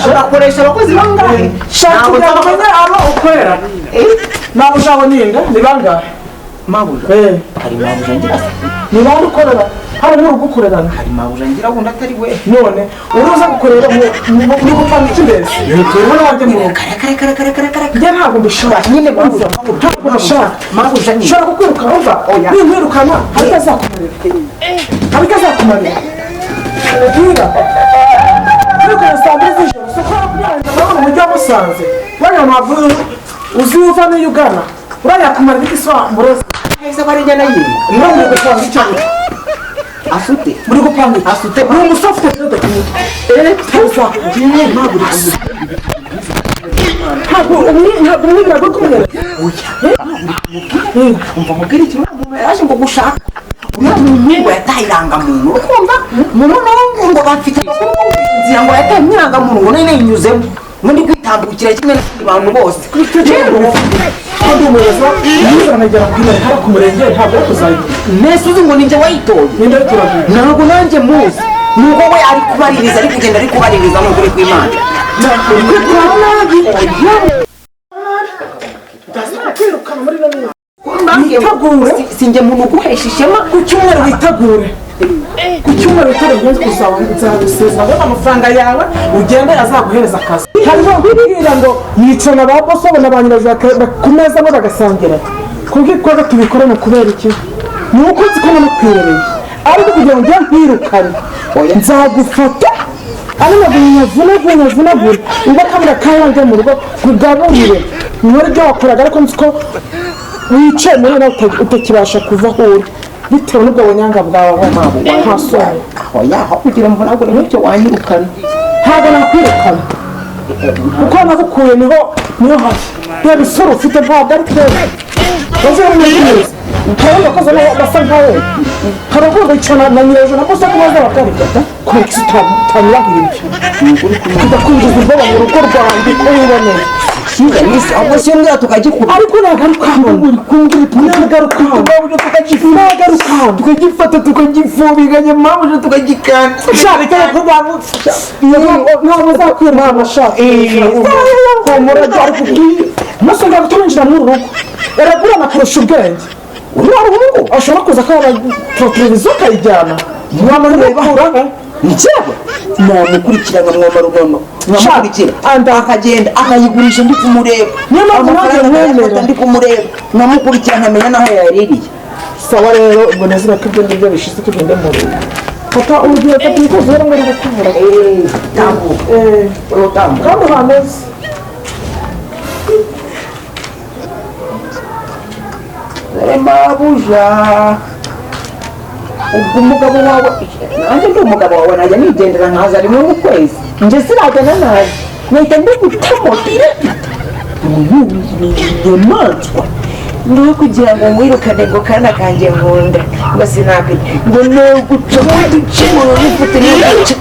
urakoresha abakozi bangahe shaka ugamenya abo ukorera ntabwo ushaka ninda ni bangahe mabuja hari mabuja ngira ni bande ukorera hari n'urugukorerana hari mabuja ngira ngo atari we none uruza gukorera muri gupanga ikibezi ubona wajya mu rugo njye ntabwo mbishaka nyine ntabwo mbishaka mabuja nyine ushobora kukwirukana umva ninkwirukana hari ikazakumarira Dina kwirukana saa mbiri z'ijoro si ukora kubyaranja murabona umujyi wa Musanze bariya ntabwo uzi uva n'iyo ugana uriya kumarira iki se murezi ese bari njye nayo niba muri gupanga icyago asute muri gupanga asute ni umusore ufite perezida ku mutwe ntabwo umwibira bwo kumenya umva mubwira iki yaje ngo gushaka uriya muntu ngo yataye irangamuntu ukumva umuntu ngo bafite inzira ngo yataye irangamuntu ngo none yinyuzemo ngo ndi kwitambukira kimwe n'abandi bantu bose kandi umuyobozi yizanagera ku murenge ntabwo ari kuzayigira nese uzi ngo ninjye wayitoye ninde turavuga ntabwo nanjye muzi nubwo we ari kubaririza ari kugenda ari kubaririza n'ukuri kw'Imana kwirukana muri bamwe witegure sinjye muntu uguhesha ishema ku cyumweru witegure ku cyumweru witegure nzagusezera ngo amafaranga yawe ugende azaguhereza akazi hariho bibwira ngo yicana ba boso na ba nyirazo ku meza bo bagasangira kubw'ikoza tubikorana kubera iki ni uko nzi ko namukwirereye ariko kugira ngo njye nkwirukane nzagufata ari nabwo nyavunagura ubwo kamera kayanjye mu rugo kugaburire muri byo wakoraga ariko nzi ko wicaye muri nawe utakibasha kuva aho uri bitewe n'ubwo bunyanga bwawe nta soni aho yaho kugira ngo ntabwo n'icyo wanyirukana ntabwo nakwirukana kuko nagukuye niho hafi reba isura ufite ntabwo ari twese bazere neza ntabwo koza basa nkawe hari ubwo icana na nyirajo na kosa kubaza bakarigata kuki utanyurahira ibyo kudakunjiza ubwoba mu rugo rwanjye ko wiboneye ahubwo si mbwa tukagikura ariko nagarukamo nagarukamo tukagifata tukagifubiganya mpamvu tukagikanda ushaka ko bamufasha ntabwo uzakwirwa amashaka umurage ari kubwiye musanga turinjira muri rugo eragura nakurusha ubwenge uriya rugo ashobora kuza akaba televiziyo akayijyana mwamureba njyewe namukurikirana mwamarugono nkamukurikira akagenda akayigurisha ndi kumureba niyo mpamvu nanjye mwemera ndi kumureba nkamukurikira nkamenya naho yaririye sawa rero ubwo nezera ko ibyo ngibyo bishize tugende mu rugo fata urugero fata umukozi rero muri gukuvura tambuka kandi hameze mabuja ubwo umugabo wawe nanjye ndi umugabo wawe najya nigendera nkaza rimwe mu kwezi njye sinajyana nabi nkahita ndi gutamotire inyamaswa niwe kugira ngo mwirukane ngo kana kanjye nkunda ngo sinakwiye ngo ni uguca mu duce mu rufite n'uduce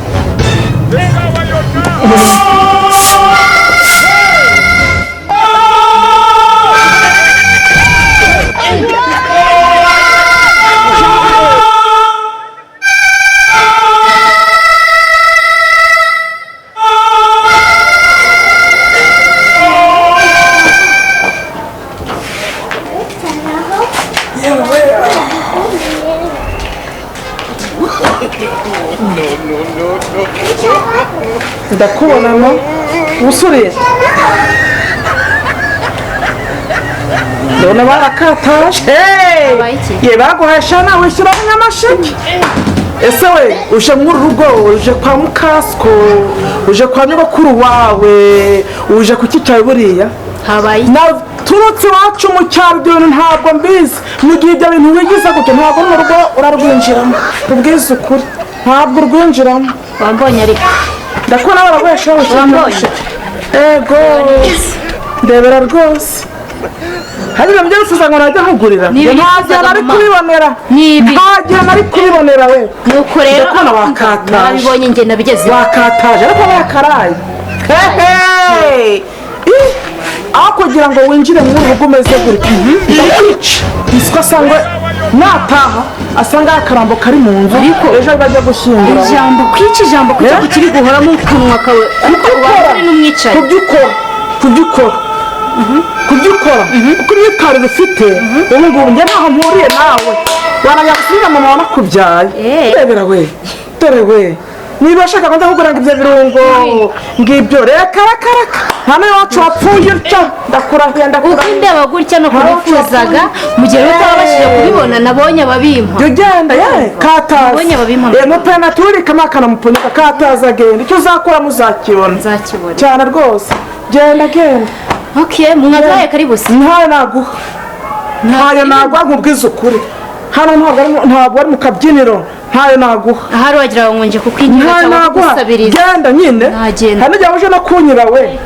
ndakubonamo ubusore ndabona barakataje ye baguhasha nawe wishyura abanyamasheke ese we uje muri rugo uje kwa mukasiko uje kwa nyogokuru wawe uje ku cyicaye buriya turutse iwacu mu cyaro ibyo bintu ntabwo mbizi mu gihe ibyo bintu wigize gutyo ntabwo mu rugo urarwinjiramo ubwize ukuri ntabwo urwinjiramo wambonye ariko ndakubona baraguhesha wambonye ego ndebera rwose hari ibintu byo bifuza ngo najya nkugurira nta nari kubibonera nta gihe nari kubibonera we nuko rero ndakubona wakataje nabibonye njye nabigezeho wakataje ariko bakaraye aho kugira ngo winjire muri urugo umeze gutya ndakwica isiko asanga nataha asanga akarambo kari mu nzu ariko ejo bajya gushyingura ijambo kwica ijambo kuko kiri guhoramo ukanwa kawe kuko wari n'umwicaye kubyukora kuko imyitwarire ufite ubu ngubu njye ntaho mpuriye nawe wanajya gusubira mama wanakubyaye rebera we dore we niba ashaka ko ndakugura ngo ibyo birungo ngibyo reka hano iwacu wapfuye utyo ndakurahiye uko ndeba gutya no kubifuzaga mu gihe utabashije kubibona nabonye ababimpa jya ugenda kataza nabonye ababimpa mupena turi kamakana mupfunyika kataza genda icyo uzakora muzakibona cyane rwose genda mwagaye karibu se ntayo naguha nkubwiza ukuri hano ntabwo ari mu kabyiniro ntayo naguha ahari wagira ngo nje kukwinjira cyangwa kugusabiriza genda nyine hano igihe uje no kunyura we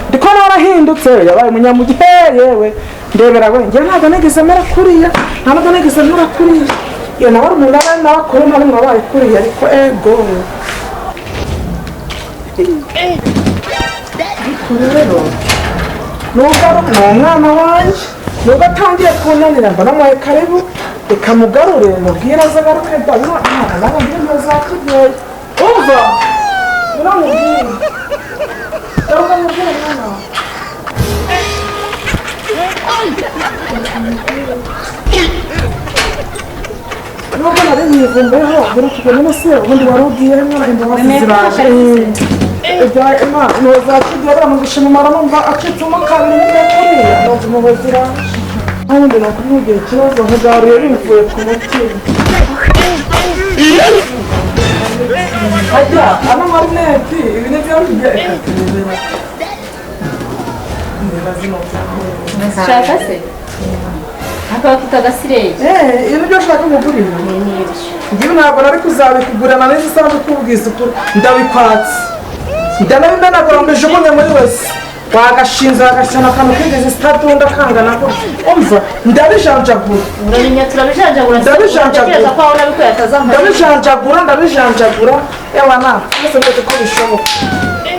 ndiko narahindutse yabaye umunyamugihe yewe ndebera we njye ntabwo nigeze mera kuriya iyo nawe ari umuntu abari n'abakuru nta n'umwe wabaye kuriya ariko ego rero ni umwana wanjye nubwo atangiye kunanira mba namuhaye karibu reka mugarure mubwire aze agaruke ndabona nawe ndirimbo za kibyeyi umva uramubwire garuka mubwire mwana wawe nubwo nari mwivumbeho buri tugenda se ubundi wari ubwiye mwana imbabazi ziraje ibyaye imana za kibyeyi baramugisha umumaro numva acitsemo kabiri n'ibyo kuriya numva imbabazi ziraje ubundi nakubwiye ikibazo nkugaruye bivuye ku mutima ajya ano marineti ibi ni byo bigiye shaka se akaba afite agasireye ibi byo ushaka kugurira ngibi ntabwo nari kuzabikugurana neza isanzwe kubwiza ukuri ndabikwatse ndanabimenagura ngo ijugunye muri wese wagashinze wagashyana akantu k'ingizi zitadunda kangana gutya umva ndabijanjagura ndabijanjagura ewa na mwese mwese ko bishoboka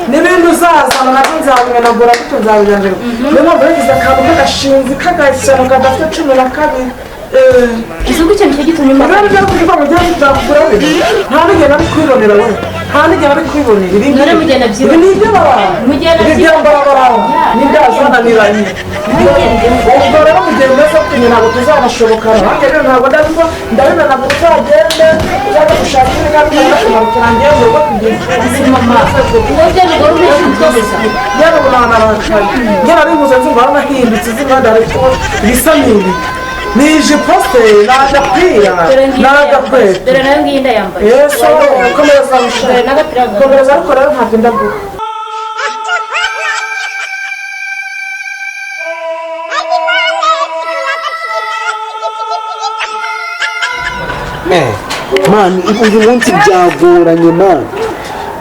n'ibindi uzazana nabyo nzabimenagura bityo nzabijanjagura niyo mpamvu yagize akantu k'agashinzi k'agashyano kadafite 12 isuku ikintu cyo gitumye rero byo kuvuga ngo njye nzakugura bibiri nta n'igihe nari kwibonera we nta n'igihe nari kwibonera ibi ni ibyo ibi byambarabara ni byazananiranye ubwo rero mu gihe mbese kumwe ntabwo tuzabashobokana nanjye rero ntabwo ndabimena ngo uzagende uzajya gushaka ibintu n'akamaro kanjye mu rugo kugira mama yewe ubunana arakaye njye nari mpuze nzumva haranahindutse izina ariko ibisa n'ibi ni ijipo se n'agapira n'agakweto dore nayo ngiyi ndayambaye yesu komereza ariko rero ntabwo ndaguha mani uyu munsi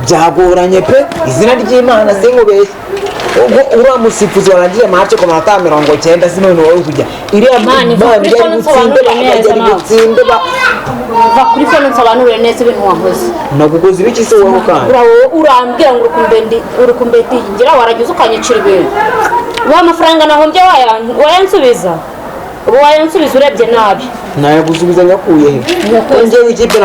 byagoranye pe izina ry'imana sinkubeshye ubwo uriya musifuzi warangije mace ku manota 90 sinone wowe kujya iriya mani gutsinde va kuri fone nsobanurire neza ibintu wakoze nagukoze ibiki se wowe kandi urambwira ngo urukumbeti ngira waragize ukanyicira ibintu wa mafaranga nahombye wayansubiza ubu wayansubiza urebye nabi nayagusubiza nyakuye he njyewe ikipe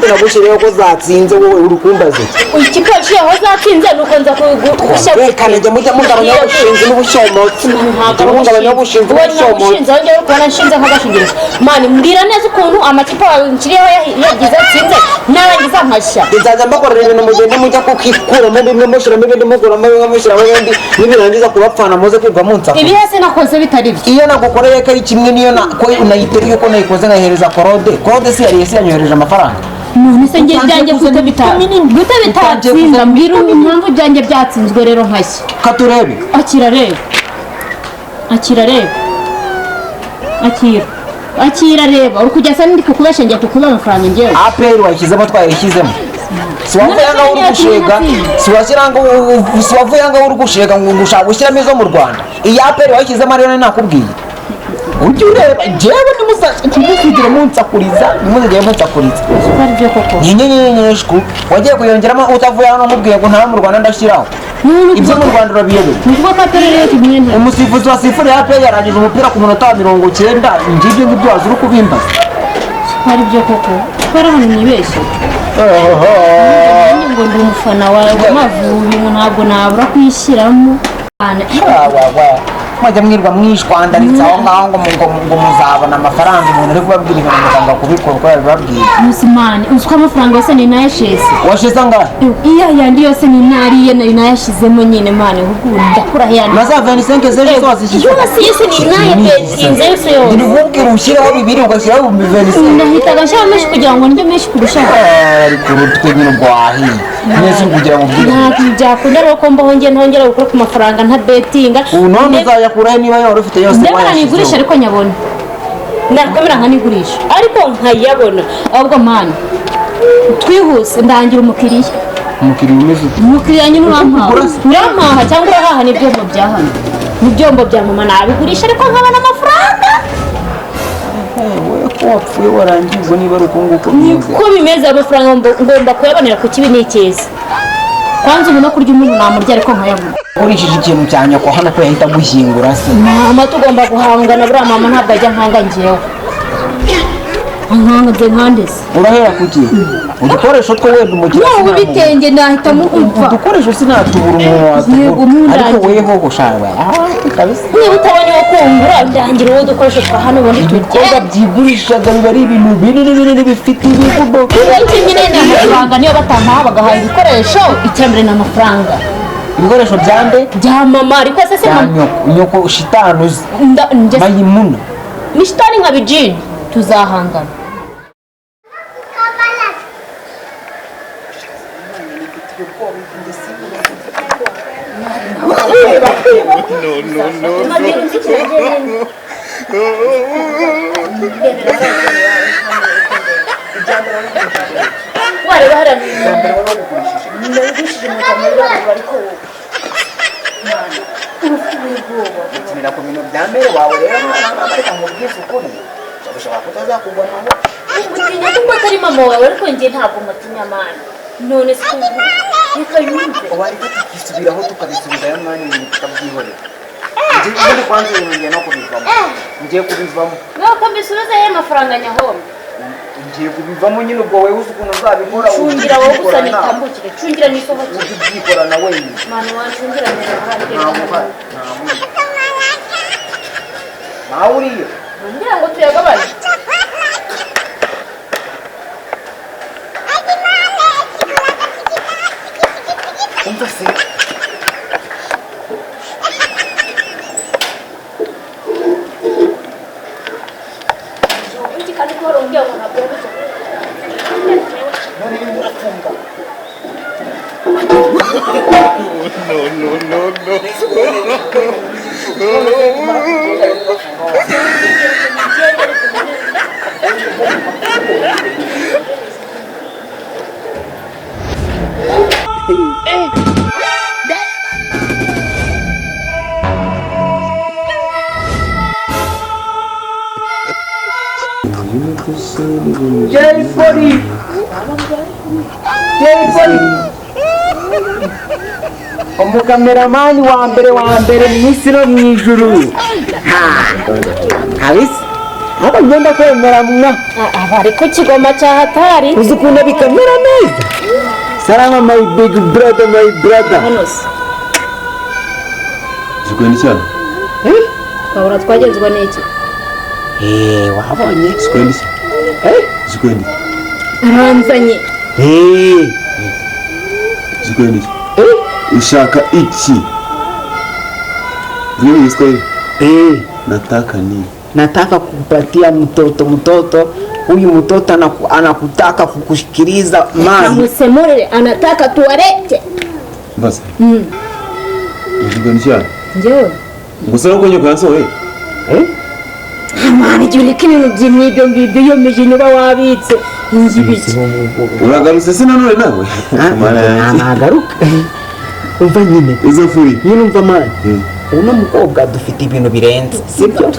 nagushiriyeho ko zatsinze wowe urukumbaze ikipe yaciyeho zatsinze nuko nza kugusha kanajya mujya mugabanya ubushinzi n'ubushomotsi mugabanya ubushinzi n'ubushomotsi wongera kubona nshinze nk'agashingirizo mani mbwira neza ukuntu amakipe nshyiriyeho yagize atsinze narangiza nkashya nzajya mbakorera ibintu mugende mujya kukikuramo bimwe mushyiramo ibindi muguramo bimwe mushyiramo ibindi nibirangiza kubapfana muze kwirwa munsaka ibi hese nakoze bitari byo iyo nagukoreye ko ari kimwe niyo unayiteruye ko nayikoze nkayihereza korode se yari yanyohereje amafaranga none se njye byanjye gute bitatsinda mbwira impamvu byanjye byatsinzwe rero nkashya katurebe akira reba uri kujya se ndi kukubesha njye kukuba amafaranga njyewe APR wayishyizemo twayishyizemo siwavuyanga uri gushega siwavuyanga uri gushega ngo ushaka gushyiramo izo mu Rwanda iyi APR wayishyizemo rero nakubwiye ujye ureba njyewe ntimuzigire munsakuriza ari byo koko nyenyeshku wagiye kuyongeramo utavuye hano mubwiye ngo nta mu Rwanda ndashyiraho ibyo mu Rwanda urabiyobeye umusifuzi wa sifuri ya APR yarangije umupira ku munota 90 ngibyo ngibyo wazi uri kubimbaza ari byo koko twara hano nibeshye ngo ndi umufana wawe w'Amavubi ntabwo nabura kwishyiramo mwajya mwirwa mwishwandaritse aho ngaho ngo muzabona amafaranga umuntu ari kubabwira ibintu muganga kubikora uko yabibabwiye. Musimani uziko amafaranga yose ni nayashize. Washize angahe? Iya yandi yose ni nariye nari nayashizemo nyine mani ahubwo ndakura yana. Maza 25 zejo zazishije. Yose yose ni naye betinze yose yose. Ndibubwira ushyiraho bibiri ugashyiraho 25. Ndahita gashaka meshi kugira ngo ndyo meshi kurushaho. Ariko rutwe nyine rwahi. Nese kugira ngo ubwire. Ntabwo byakunda rero ko mbaho ngiye ntongera gukora ku mafaranga nta betinga. None uzayakura niba yari ufite yose. Ndabona nigurisha ariko nyabona. Ndakomera nkanigurisha ariko nkayabona ahubwo mani twihuse ndangira umukiriya. Umukiriya umeze umukiriya nyine urampaha cyangwa urahaha n'ibyombo bya hano n'ibyombo bya mama nabigurisha ariko nkabona amafaranga. Wowe ko wapfuye warangiza niba ari uko nguko niko bimeze amafaranga ngomba kuyabonera ku kibi n'ikiza. Kwanza ubu no kurya umuntu namurya ariko nkayabona. Urishije ikintu cya nyoko hano ko yahita gushyingura se. Mama tugomba guhangana buriya mama ntabwo ajya nkanga ngewe. Nkanga nze nkandese. Urahera kuki? Udukoresho two wenda umukiriya. Wowe ubitenge nahitamo umva. Udukoresho sinatubura umuntu watubura. Ariko weho gushawe. Kabisa. Niba utabonye wo kungura ndangira uwo dukoresho twa hano ubundi turya byigurishaga biba ari ibintu binini bifite ibivugo. Iki nyine ni amafaranga niyo batampaha bagahaha ibikoresho icyambere ni amafaranga. Ibikoresho byande bya mama ariko se mama nyoko shitano mayimuna ni shitani nka bijini tuzahangana. Wari baharanira ndabigishije mu kamera bariko ukinira ku bintu bya mbere wawe rero ariko mubwize ukuri ushobora kutazakugwa naho utinya ko atari mama wawe ariko njye ntabwo mutinya mani none se reka yumve wari tukisubiraho tukabisubizayo mani tukabyihorera ngiye kwanza ngiye no kubivamo ngiye kubivamo nuko mbisubizayo amafaranga nyahombe ngiye kubivamo nyine ubwo wewe uzi ukuntu uzabikora cungira wowe gusa nitambukire cungira nisohokere ujye ubyikora na wenyine mani wancungira neza nawe uriyo ngira ngo tuyagabane umva se kandi ko warongera ngo ntabwo yabuze none niba urafunga umukameramani wa mbere mu isi no mu ijuru habisi ntabwo ngenda kwemera mwa abari ku kigoma cya hatari uzi ukuntu bikamera neza salama my big brother Zikweni cyane twabura twagenzwa n'iki wabonye Zikweni Zikweni aranzanye Zikweni ushaka iki Wewe Zikweni nataka nini nataka kukupatia mtoto huyu mtoto anakutaka kukushikiliza mali amusemorere anataka tuwarete basi Zikweni cyane njyewe gusa uko nyoko yasohoye mwana igihe ureka ibintu by'ibyo ngibyo iyo mijini uba wabitse ingibiki uragarutse se nanone nawe nagaruka umva nyine izo furi nyine umva mani uno mukobwa dufite ibintu birenze sibyo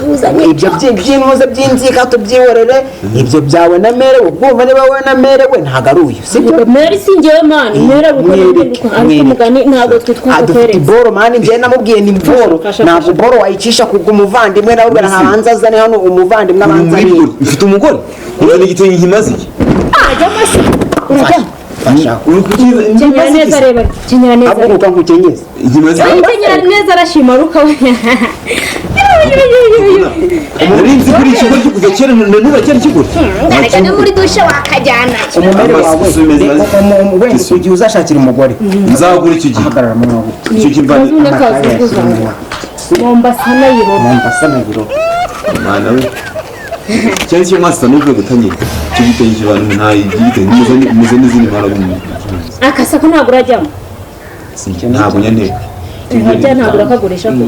ibyo by'intuza by'inzika tubyihorere ibyo byawe na merewe ubwumva niba wowe na merewe ntabwo ari uyu sibyo mere si njyewe mani mere bukorerwa ariko umugani ntabwo twitwa dufite boro mani njyewe namubwiye ni boro ntabwo boro wayicisha ku muvandimwe nawe ubwo ntabanza azane hano umuvandimwe abanza ariye ufite umugore uzana igitenge nkimaze iki ajya amase urajya kenyera neza reba kenyera neza aguruka nkukenyeza ikimaze kenyera neza arashimaruka we narinzi kuri ikigo cy'ugakera nuba cyari kigura ndareka no muri dushe wakajyana umumere wawe wenda ugiye uzashakira umugore nzagura icyo gihe hagarara mu mwago icyo kimvanye Mombasa na Yiro mwana we cyari cyo mwasa n'ubwo gutangira cyo gitenje abantu nta igite muze n'izindi mpara bumwe akasako ntabwo urajyamo ntabwo nyane ntujya ntabwo urakagurisha ko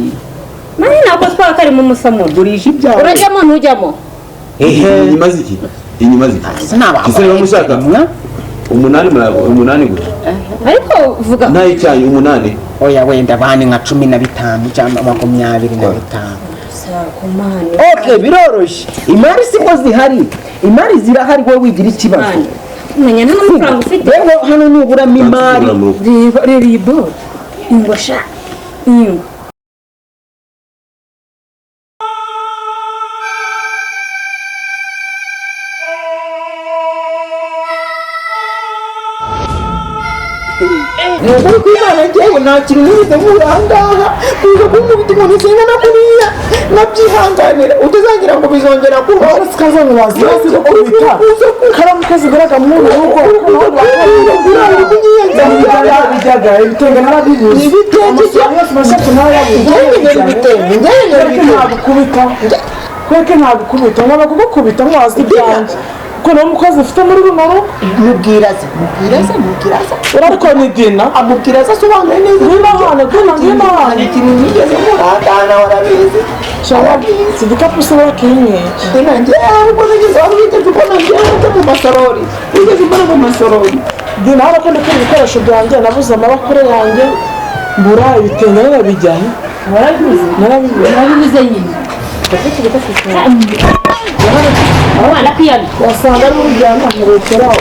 mani ntabwo twakari mu musamo gurisha ibyawe urajyamo ntujyamo inyuma ziki kisere bamushaka umunani gusa ariko vuga nta icyayi umunani oya wenda bane nka 15 cyangwa 25 okay biroroshye imari siko zihari imari zirahari wowe wigira ikibazo menya nta mafaranga ufite rero hano nuburamo imari reba ibo ingosha ingo Nukuri kw'Imana njyewe nta kintu nigeze nkura ahangaha kuza kunkubita umuntu usenga na kuriya nabyihanganira utazangira ngo bizongera kubaho sikazanye wazibazi ko kubita karamu kazigaraga mu rugo bijyaga ibitenge narabibuze kweke ntabukubita nkaba kugukubita mwazi ibyanjye ko nawe umukozi ufite muri runo rugo mubwiraza urariko ni Dina amubwiraza asobanuye neza Dina hano ikintu nigeze muratana warabizi si igikapu se wakinyinshi nanjye ahubwo nigeze wari wigeze ubona njyewe mu masorori wigeze ubona mu masorori Dina hano ko ndakora ibikoresho byanjye nabuze amabakure yanjye mbura ibitenge narabijyanye narabibuze nyine abana kwiyana wasanga ari urujyana nkarekeraho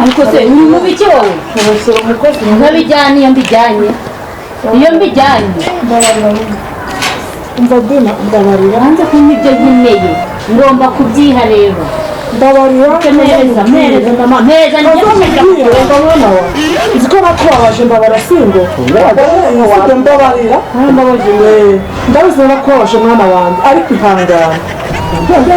ariko se uri mu biki wowe nkarekera umukozi nkabijyanye iyo mbijyanye umva Dina ndabarira hanze kunywa ibyo nkeneye ngomba kubyiha rero ndabarira mpereza mama mpereza mwana wa nzi ko nakubabaje mbabara singo mbabarira ndabizi nakubabaje mwana wanjye ariko ihangana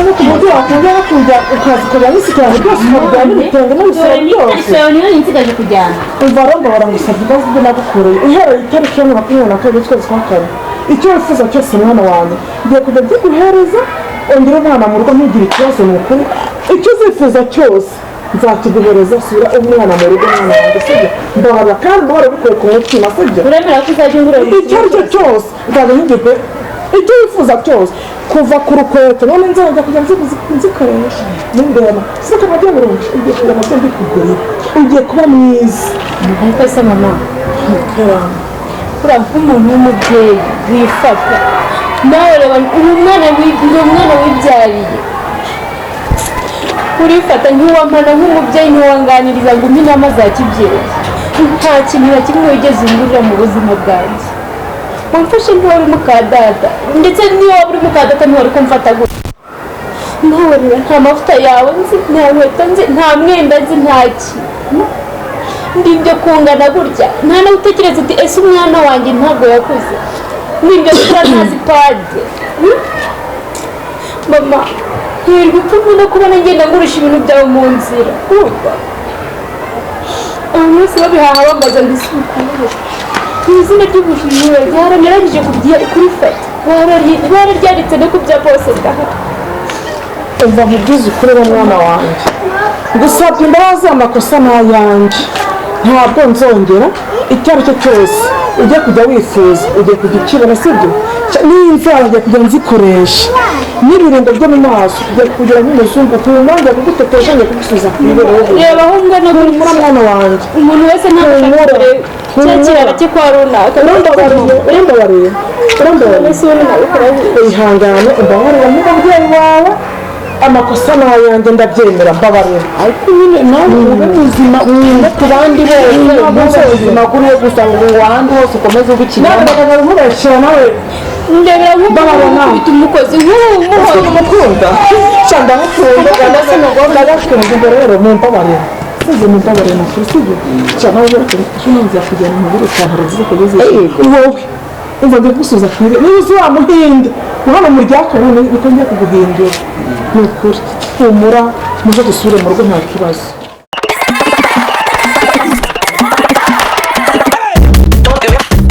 no ku buryo wakongera kujya ukazikorera n'isikarane byose ukabijyana n'ibitenge n'ibisoro byose niyo nsigaje kujyana umva rero mbabara ngusabye imbabazi ibyo nagukoreye uhereye itariki ya 22 z'ukwezi kwa kane icyo wifuza cyose mwana wanjye ngiye kujya mbiguhereza ongera umwana mu rugo ntugire ikibazo ni ukuri icyo uzifuza cyose nzakiguhereza sura umwana mu rugo mwana wanjye sibyo mbabara kandi mbabara bikuye ku mutima sibyo uremera ko uzajya ungurira icyo ari cyo cyose nzajya nkiguhe icyo wifuza cyose kuva ku rukweto none nzajya kujya nzikoresha nindeba siko nabyo burundu ugiye kujya nabyo mbikugurira ugiye kuba mwiza ariko se mama uriya nk'umuntu w'umubyeyi wifata nawe reba uyu mwana wibyariye urifata ntiwampana nk'umubyeyi ntiwanganiriza ngo umpe inama za kibyeyi nta kintu na kimwe wigeze ungurira mu buzima bwanjye wamfashe ntiwari mukadata ndetse niyo waba uri mukadata ntiwari kumfata gutya nawe reba nta mavuta yawe nzi nta nkweto nzi nta mwenda nzi nta kintu ndibyo kungana gutya nta nawe utekereza uti ese umwana wanjye ntabwo yakuze nibyo gukora ntazi pade mama hirwa ipfumu no kubona ngenda ngurisha ibintu byawe mu nzira urwa abantu bose babihaha bambaza ngo isi ukubura mu izina ry'ubujura byaranarangije kurifata bararyanditse no ku bya bose ndahari umva nkubwize ukuri wo mwana wanjye gusabye imbabazi amakosa ni ayanjye ntabwo nzongera icyo ari cyo cyose ujye kujya wifuza ugiye kujya ukibona sibyo n'imvura ugiye kujya nzikoresha n'ibiringo byo mu maso ugiye kugira nk'umuzungu ntajya kugutetesha njya kugusubiza ku ibere reba aho ungana muri mwana wanjye umuntu wese ntabwo ashaka cya kirara cye kwa runaka urambabariye ihangane umbabarira nk'umubyeyi wawe amakosa ni ayanjye ndabyemera mbabarira ariko nyine nawe ube muzima mwine ku bandi bose ubuzima bw'uriye gusa ngo ahandi hose ukomeze ugukinamo nawe umubeshyira nawe ndebera nk'ufite umukozi umukunda cyangwa nk'ukunda ndagakunda ubwo rero mumbabarira Seze mubabare mu kuri sibyo cyane aho bari kino nzakujyana mu biro cyantara zize kugeze wowe umva gusubiza kuri niba uzamuhinda hano mu ryakora bikonje kuguhindura ni ukuri humura muze dusubire mu rugo nta kibazo